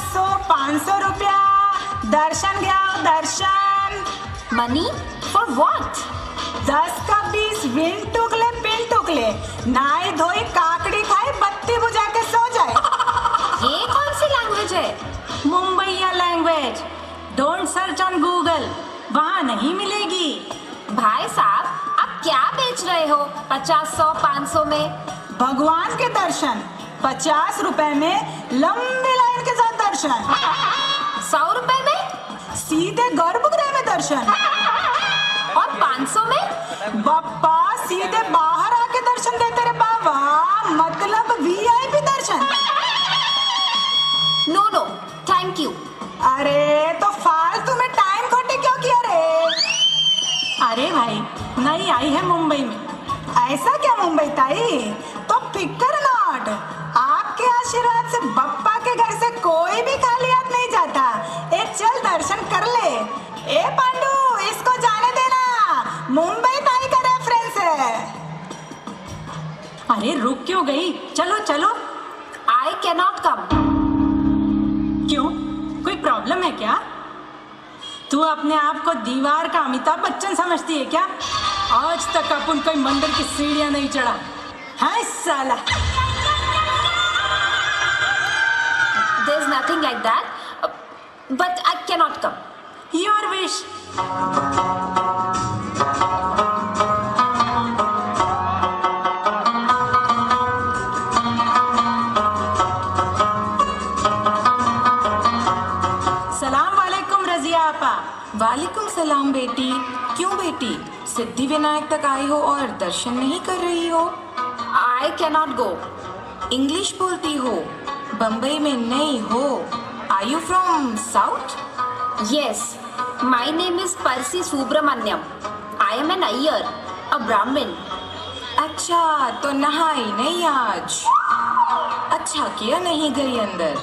[SPEAKER 2] 500 रुपया। दर्शन गया हो दर्शन।
[SPEAKER 8] Money for what?
[SPEAKER 2] 10 का 20, विन टुकले पिन टुकले, नहाई धोई काकड़ी खाई बत्ती बुझा के सो जाए।
[SPEAKER 8] ये कौन सी लैंग्वेज है?
[SPEAKER 2] Mumbaiya language. Don't search on Google, वहाँ नहीं मिलेगी।
[SPEAKER 8] भाई साहब, आप क्या बेच रहे हो 50, 100, 500 में?
[SPEAKER 2] भगवान के दर्शन 50 रुपए में, लंबी लाइन के साथ दर्शन।
[SPEAKER 8] 100 रुपए में
[SPEAKER 2] सीधे गर्भगृह में दर्शन।
[SPEAKER 8] और 500 में
[SPEAKER 2] बप्पा सीधे बाहर आके दर्शन देते रे बाबा, मतलब VIP दर्शन।
[SPEAKER 8] No no thank you.
[SPEAKER 2] अरे तो फालतू में टाइम खोटे क्यों किया रे? अरे भाई, नई आई है मुंबई में। ऐसा क्या मुंबई ताई? तो फिकर नॉट, आपके आशीर्वाद से बप्पा के घर से कोई भी खाली हाथ नहीं जाता। एक चल दर्शन कर ले। ए पांडू, इसको जाने देना, मुंबई ताई का रेफरेंस है। अरे रुक क्यों गई? चलो चलो।
[SPEAKER 8] I can not come.
[SPEAKER 2] क्यों, कोई प्रॉब्लम है क्या? तू अपने आप को दीवार का अमिताभ बच्चन समझती है क्या? आज तक अपन कोई मंदिर की सीढ़ियां नहीं चढ़ा है साला।
[SPEAKER 8] There's nothing like that, but I cannot come.
[SPEAKER 2] Your wish. सलाम वालेकुम रजिया आपा।
[SPEAKER 12] वालेकुम सलाम बेटी। क्यों बेटी, सिद्धि विनायक तक आई हो और दर्शन नहीं कर रही हो?
[SPEAKER 8] I cannot go.
[SPEAKER 12] इंग्लिश बोलती हो, बम्बई में नहीं हो। Are you from south?
[SPEAKER 8] Yes, my name is Percy Subramanyam. I am an Iyer, a Brahmin.
[SPEAKER 12] अच्छा, तो नहाई नहीं आज? अच्छा किया नहीं गई अंदर।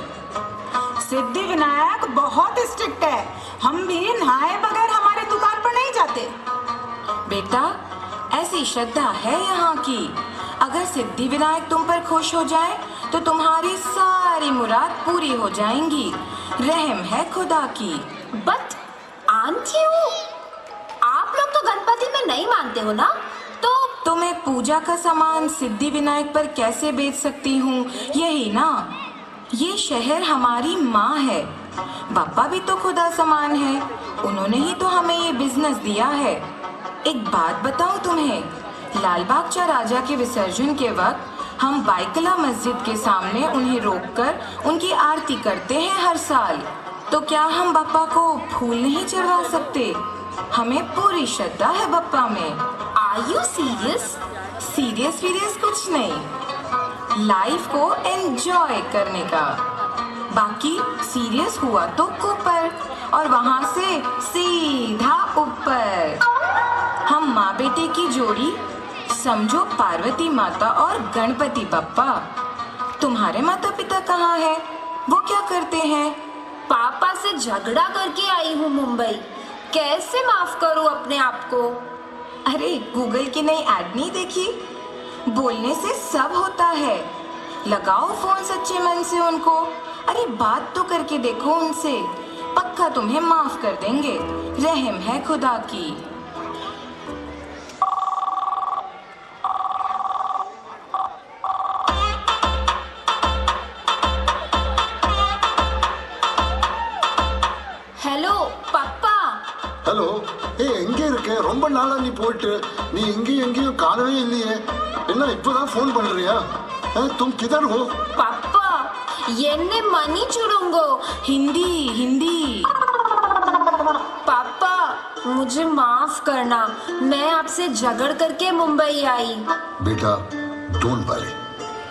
[SPEAKER 2] सिद्धि विनायक बहुत स्ट्रिक्ट है, हम भी नहाए बगैर हमारी दुकान पर नहीं जाते।
[SPEAKER 12] बेटा, ऐसी श्रद्धा है यहाँ की, अगर सिद्धि विनायक तुम पर खुश हो जाए तो तुम्हारी सारी मुराद पूरी हो जाएंगी। रहम है खुदा की।
[SPEAKER 8] But aren't you? आप लोग तो गणपति में नहीं मानते हो ना? तो
[SPEAKER 12] तुम्हें पूजा का सामान सिद्धि विनायक पर कैसे बेच सकती हूँ, यही ना? ये शहर हमारी माँ है, बापा भी तो खुदा समान है, उन्होंने ही तो हमें ये बिजनेस दिया है। एक बात बताऊं तुम्हें, लालबाग चा राजा के विसर्जन के वक्त हम बाइकला मस्जिद के सामने उन्हें रोककर उनकी आरती करते हैं हर साल। तो क्या हम बप्पा को फूल नहीं चढ़वा सकते? हमें पूरी श्रद्धा है बप्पा में।
[SPEAKER 8] Are you serious?
[SPEAKER 12] सीरियस कुछ नहीं, लाइफ को एंजॉय करने का। बाकी सीरियस हुआ तो ऊपर और वहां से सीधा ऊपर। हम माँ बेटे की जोड़ी, समझो पार्वती माता और गणपति बप्पा। तुम्हारे माता पिता कहाँ है, वो क्या करते हैं?
[SPEAKER 8] पापा से झगड़ा करके आई हूँ मुंबई, कैसे माफ करूँ अपने आप को?
[SPEAKER 12] अरे गूगल की नई ऐड नहीं देखी? बोलने से सब होता है, लगाओ फोन सच्चे मन से उनको। अरे बात तो करके देखो उनसे, पक्का तुम्हें माफ कर देंगे। रहम है खुदा की।
[SPEAKER 8] हेलो पापा।
[SPEAKER 13] ஹலோ, எங்க இருக்க? ரொம்ப நாளா நீ போயிட்டு நீ எங்கேயும் காணவே இல்லையே, என்ன இப்பதான் ஃபோன் பண்றியா? तुम किधर हो?
[SPEAKER 8] पापा येन्ने मनी चुड़ूंगो।
[SPEAKER 12] हिंदी।
[SPEAKER 8] पापा मुझे माफ करना, मैं आपसे झगड़ करके मुंबई आई।
[SPEAKER 13] बेटा डोंट वरी,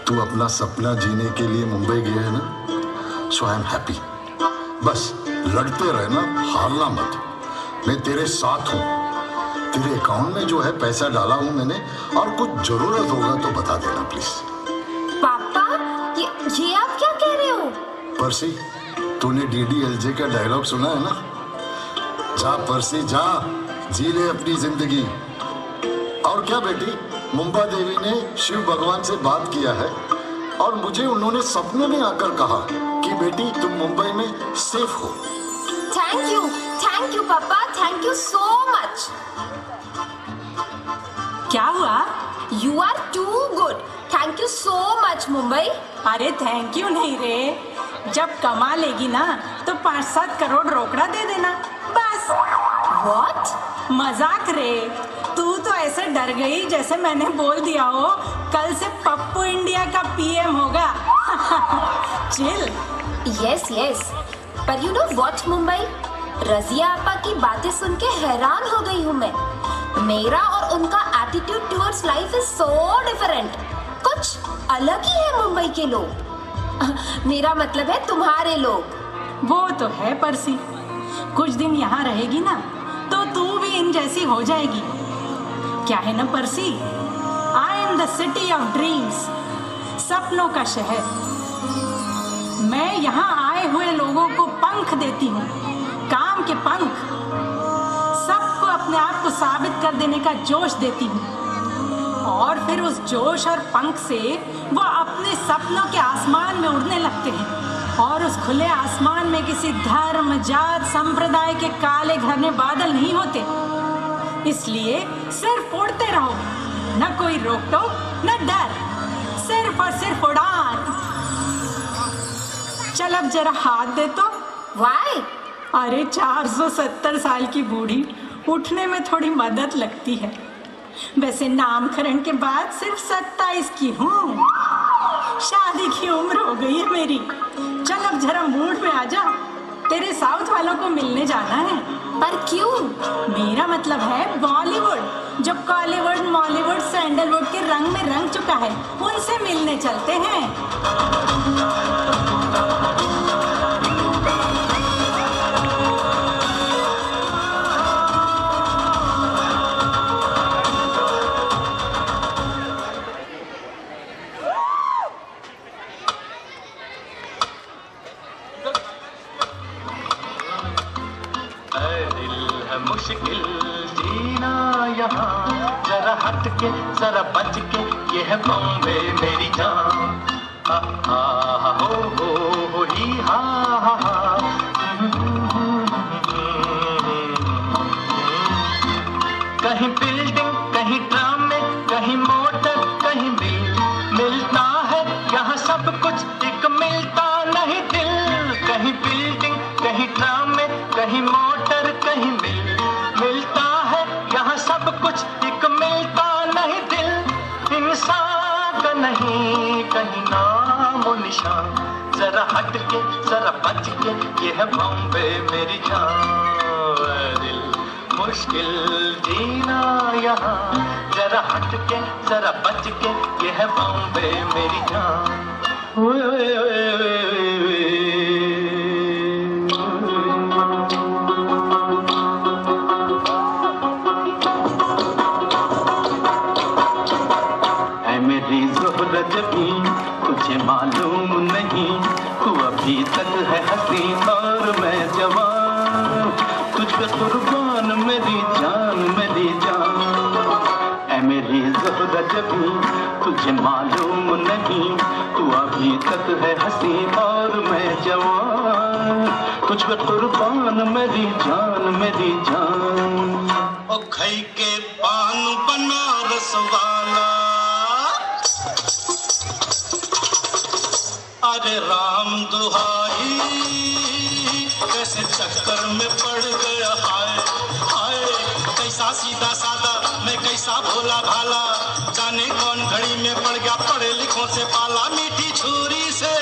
[SPEAKER 13] तू अपना सपना जीने के लिए मुंबई गया है ना, सो आई एम हैप्पी। बस लड़ते रहना, हारना मत, मैं तेरे साथ हूँ। तेरे अकाउंट में जो है पैसा डाला हूँ मैंने, और कुछ जरूरत होगा तो बता देना प्लीज।
[SPEAKER 8] पापा ये आप क्या कह रहे हो?
[SPEAKER 13] पर्सी, तूने DDLJ का डायलॉग सुना है ना? जा पर्सी जा, जी ले अपनी जिंदगी। और क्या बेटी, मुंबा देवी ने शिव भगवान से बात किया है, और मुझे उन्होंने सपने में आकर कहा कि बेटी तुम मुंबई में सेफ हो।
[SPEAKER 8] Thank you papa, thank you so much.
[SPEAKER 2] क्या हुआ?
[SPEAKER 8] You are too good, thank you so much Mumbai.
[SPEAKER 2] अरे थैंक यू नहीं रे, जब कमा लेगी ना तो 5-7 करोड़ रोकड़ा दे देना बस।
[SPEAKER 8] व्हाट?
[SPEAKER 2] मजाक रे, तू तो ऐसे डर गई जैसे मैंने बोल दिया हो कल से पप्पू इंडिया का पीएम होगा। चिल।
[SPEAKER 8] यस, पर you know what Mumbai, Razia आपा की बातें सुन के हैरान हो गई हूँ मैं। मेरा और उनका attitude towards life is so different, कुछ अलग ही है मुंबई के लोग। मेरा मतलब है तुम्हारे लोग।
[SPEAKER 2] वो तो है परसी, कुछ दिन यहाँ रहेगी ना तो तू भी इन जैसी हो जाएगी। क्या है ना Percy, I am the city of dreams, सपनों का शहर। मैं यहाँ आए हुए लोगों को पंख देती हूँ, काम के पंख। सबको अपने आप को साबित कर देने का जोश देती हूँ, और फिर उस जोश और पंख से वो अपने सपनों के आसमान में उड़ने लगते हैं। और उस खुले आसमान में किसी धर्म, जात, संप्रदाय के काले घने बादल नहीं होते, इसलिए सिर्फ उड़ते रहो, न कोई रोक टोक न डर, सिर्फ और सिर्फ उड़ान। चल अब जरा हाथ दे तो।
[SPEAKER 8] Why?
[SPEAKER 2] अरे 470 साल की बूढ़ी, उठने में थोड़ी मदद लगती है। वैसे नामकरण के बाद सिर्फ 27 की हूँ, शादी की उम्र हो गई है मेरी। चल अब जरा मूड में आ जा, तेरे साउथ वालों को मिलने जाना है।
[SPEAKER 8] पर क्यों?
[SPEAKER 2] मेरा मतलब है बॉलीवुड, जो कॉलीवुड, मॉलीवुड, सैंडलवुड के रंग में रंग चुका है, उनसे मिलने चलते हैं।
[SPEAKER 4] मुश्किल जीना यहाँ, जरा हट के जरा बच के, ये है बॉम्बे मेरी जान। हो ही हा हा। कहीं बिल्डिंग, कहीं ट्राम में, कहीं मोटर, कहीं मिल मिलता है यहाँ सब कुछ, एक मिलता नहीं दिल। कहीं बिल्डिंग, कहीं ट्राम में, कहीं मोटर, कहीं मिल मिलता है यहाँ सब कुछ, एक मिलता नहीं दिल। इंसान का नहीं कहीं नामो निशान, जरा हट के जरा बच के, ये है बॉम्बे मेरी जान। दिल मुश्किल जीना यहाँ, जरा हट के जरा बच के, ये है बॉम्बे मेरी जान। जबी तुझे मालूम नहीं, तू अभी तक है हंसी और मैं जवान, तुझ पे कुर्बान मेरी जान मेरी जान। ऐ मेरी ज़ोहरा जबी तुझे मालूम नहीं, तू अभी तक है हंसी और मैं जवान, तुझ पे कुर्बान मेरी जान मेरी जान। ओ खई के पान बनारस वाला, अरे राम दुहाई, कैसे चक्कर में पड़ गया हाय हाय। कैसा सीधा सादा मैं कैसा भोला भाला, जाने कौन घड़ी में पड़ गया पढ़े लिखों से पाला। मीठी छुरी से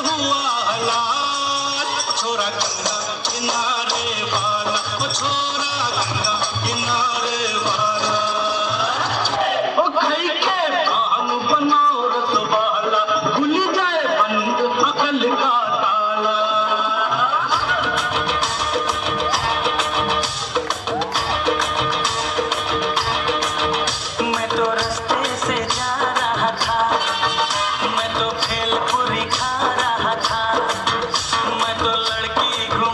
[SPEAKER 4] हुआ हलाल, छोरा गंगा किनारे वाला, ओ छोरा गंगा किनारे वाला। ओ खई के पान बनारस वाला, खुल जाए बंद अकल का ताला। मैं तो रास्ते से जा रहा था, मैं तो भेलपुरी खा रहा था, मैं तो लड़की घूम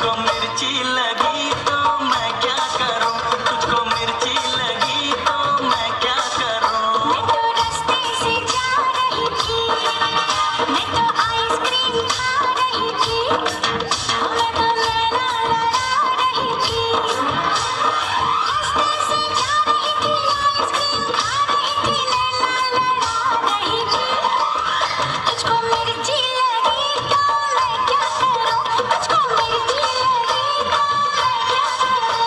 [SPEAKER 4] तुझको मिर्ची लगी तो मैं क्या करूं, तुझको मिर्ची लगी तो मैं क्या करूं।
[SPEAKER 9] मैं तो रास्ते से जा रही थी, मैं तो आइसक्रीम खा रही थी, मैं तो नैना लड़ा रही थी। रास्ते से जा रही थी, आइसक्रीम खा रही थी, नैना लड़ा रही थी। तुझको मिर्ची लगी तो मैं क्या करूं, तुझको मिर्ची लगी तो मैं क्या करूं।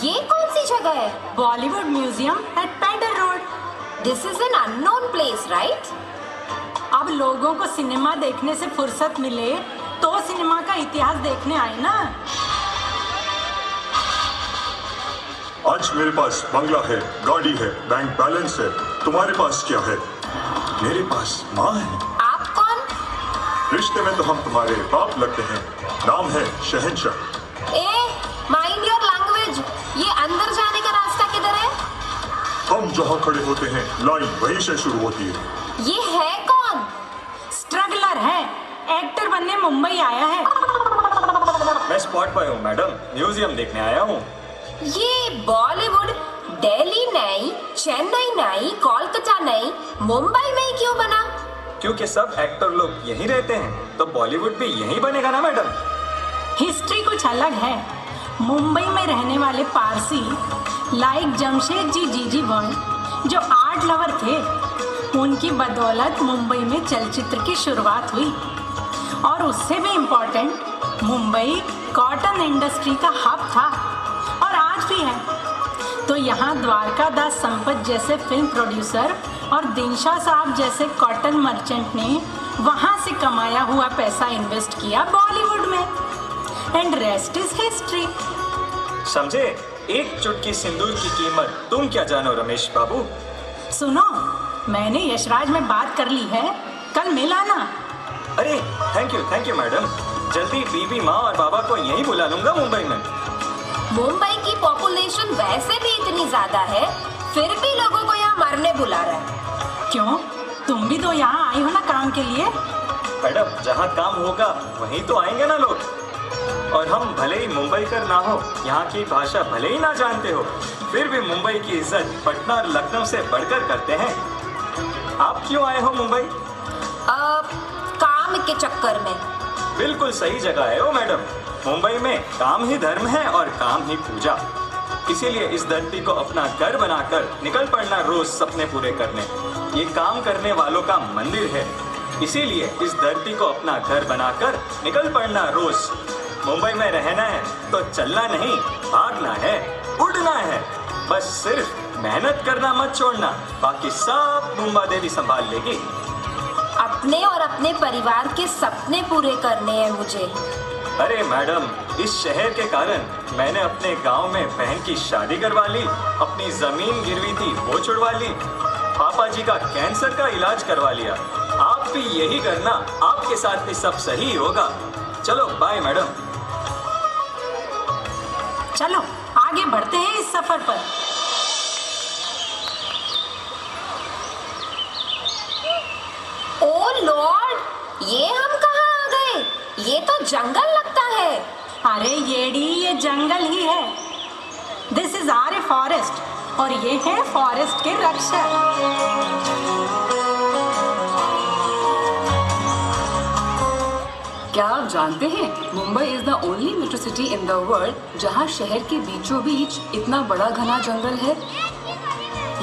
[SPEAKER 8] ये कौन सी जगह है?
[SPEAKER 2] Bollywood museum at Peddar road.
[SPEAKER 8] This is an unknown place, right?
[SPEAKER 2] अब लोगों को सिनेमा देखने से फुर्सत मिले तो सिनेमा का इतिहास देखने आए ना।
[SPEAKER 14] आज मेरे पास बंगला है, गाड़ी है, बैंक बैलेंस है। तुम्हारे पास क्या है? मेरे पास माँ है।
[SPEAKER 8] आप कौन?
[SPEAKER 14] रिश्ते में तो हम तुम्हारे बाप लगते हैं। नाम है शहंशाह।
[SPEAKER 8] Mind your language. ये अंदर जाने का रास्ता किधर है?
[SPEAKER 14] हम जहाँ खड़े होते हैं लाइन वहीं से शुरू होती है।
[SPEAKER 8] ये है कौन?
[SPEAKER 2] स्ट्रगलर है, एक्टर बनने मुंबई आया है।
[SPEAKER 15] मैं स्पॉट पर हूँ मैडम, म्यूजियम देखने आया हूँ।
[SPEAKER 8] ये बॉलीवुड दिल्ली नहीं, चेन्नई नहीं, कोलकाता नहीं, मुंबई में क्यों बना?
[SPEAKER 15] क्योंकि सब एक्टर लोग यहीं रहते हैं, तो बॉलीवुड भी यहीं बनेगा ना मैडम।
[SPEAKER 2] हिस्ट्री कुछ अलग है। मुंबई में रहने वाले पारसी लाइक जमशेद जी जीजी बॉय जो आर्ट लवर थे, उनकी बदौलत मुंबई में चलचित्र की शुरुआत हुई। और उससे भी इम्पोर्टेंट, मुंबई कॉटन इंडस्ट्री का हब था और आज भी है। तो यहाँ द्वारका दास संपत जैसे फिल्म प्रोड्यूसर और दिनशा साहब जैसे कॉटन मर्चेंट ने वहाँ से कमाया हुआ पैसा इन्वेस्ट किया बॉलीवुड में। And rest is history.
[SPEAKER 15] समझे? एक चुटकी सिंदूर की कीमत तुम क्या जानो रमेश बाबू।
[SPEAKER 2] सुनो, मैंने यशराज में बात कर ली है, कल मिल आना।
[SPEAKER 15] अरे थैंक यू मैडम। जल्दी बीबी, माँ और बाबा को यहीं बुला लूंगा मुंबई में।
[SPEAKER 8] मुंबई की पॉपुलेशन वैसे भी इतनी ज्यादा है, फिर भी लोगों को यहाँ मरने बुला रहा है।
[SPEAKER 2] क्यों? तुम भी तो यहाँ आई हो ना काम के लिए।
[SPEAKER 15] मैडम, जहाँ काम होगा वहीं तो आएंगे ना लोग। और हम भले ही मुंबई कर ना हो, यहाँ की भाषा भले ही ना जानते हो, फिर भी मुंबई की इज्जत पटना और लखनऊ से बढ़कर करते हैं। आप क्यों आए हो मुंबई?
[SPEAKER 8] काम के चक्कर में।
[SPEAKER 15] बिल्कुल सही जगह है ओ मैडम। मुंबई में काम ही धर्म है और काम ही पूजा। इसीलिए इस धरती को अपना घर बनाकर निकल पड़ना रोज सपने पूरे करने। ये काम करने वालों का मंदिर है। इसीलिए इस धरती को अपना घर बनाकर निकल पड़ना रोज। मुंबई में रहना है तो चलना नहीं, भागना है, उड़ना है। बस सिर्फ मेहनत करना मत छोड़ना, बाकी सब मुंबा देवी संभाल लेगी।
[SPEAKER 8] अपने और अपने परिवार के सपने पूरे करने हैं मुझे।
[SPEAKER 15] अरे मैडम, इस शहर के कारण मैंने अपने गांव में बहन की शादी करवा ली, अपनी जमीन गिरवी थी वो छुड़वा ली, पापा जी का कैंसर का इलाज करवा लिया। आप भी यही करना, आपके साथ भी सब सही होगा। चलो बाय मैडम।
[SPEAKER 2] चलो आगे बढ़ते हैं इस सफर पर।
[SPEAKER 8] ओ लॉर्ड, ये हम कहाँ आ गए? ये तो जंगल लगता है।
[SPEAKER 2] अरे येड़ी, ये जंगल ही है। This is are a forest और ये है फॉरेस्ट के रक्षक।
[SPEAKER 16] क्या आप जानते हैं, Mumbai is the only metro city in the world जहां शहर के बीचों बीच इतना बड़ा घना जंगल है।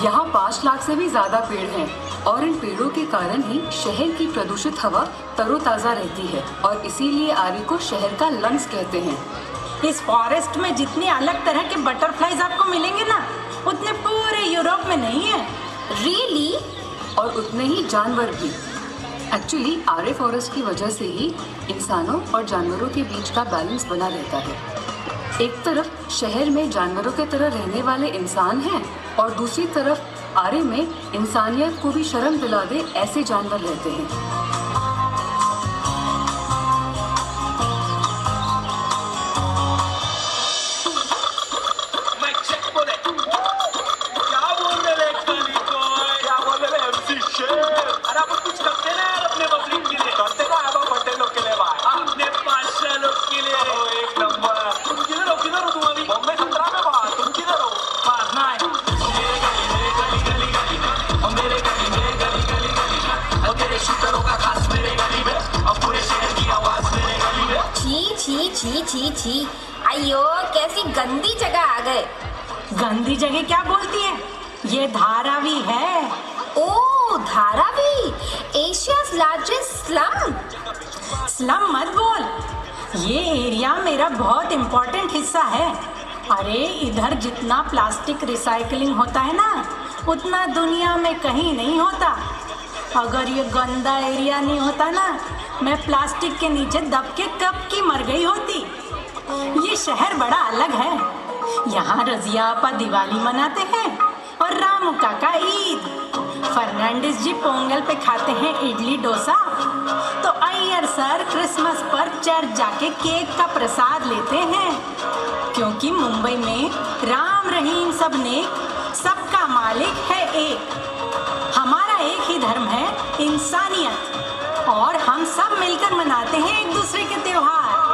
[SPEAKER 16] यहाँ 5 लाख से भी ज्यादा पेड़ हैं और इन पेड़ों के कारण ही शहर की प्रदूषित हवा तरोताजा रहती है और इसीलिए आरी को शहर का लंग्स कहते हैं।
[SPEAKER 2] इस फॉरेस्ट में जितने अलग तरह के बटरफ्लाईज आपको मिलेंगे ना, उतने पूरे यूरोप में नहीं है।
[SPEAKER 8] रियली?
[SPEAKER 16] और उतने ही जानवर भी। एक्चुअली आरे फॉरेस्ट की वजह से ही इंसानों और जानवरों के बीच का बैलेंस बना रहता है। एक तरफ शहर में जानवरों के तरह रहने वाले इंसान हैं और दूसरी तरफ आरे में इंसानियत को भी शर्म दिला दे ऐसे जानवर रहते हैं।
[SPEAKER 4] मैं चेक बोले क्या
[SPEAKER 8] छी छी छी, अयो कैसी गंदी जगह आ गए।
[SPEAKER 2] गंदी जगह क्या बोलती है, ये धारावी है।
[SPEAKER 8] Oh Dharavi, Asia's largest slum.
[SPEAKER 2] Slum मत बोल, ये एरिया मेरा बहुत इम्पोर्टेंट हिस्सा है। अरे इधर जितना प्लास्टिक रिसाइकलिंग होता है ना, उतना दुनिया में कहीं नहीं होता। अगर ये गंदा एरिया नहीं होता ना, मैं प्लास्टिक के नीचे दब के कब की मर गई होती। ये शहर बड़ा अलग है। यहाँ रजिया आपा दिवाली मनाते हैं और रामू काका ईद। फर्नांडिस जी पोंगल पे खाते हैं इडली डोसा, तो अय्यर सर क्रिसमस पर चर्च जाके केक का प्रसाद लेते हैं। क्योंकि मुंबई में राम रहीम सब नेक, सबका मालिक है एक। हमारा एक ही धर्म है, इंसानियत, और हम सब मिलकर मनाते हैं एक दूसरे के त्योहार।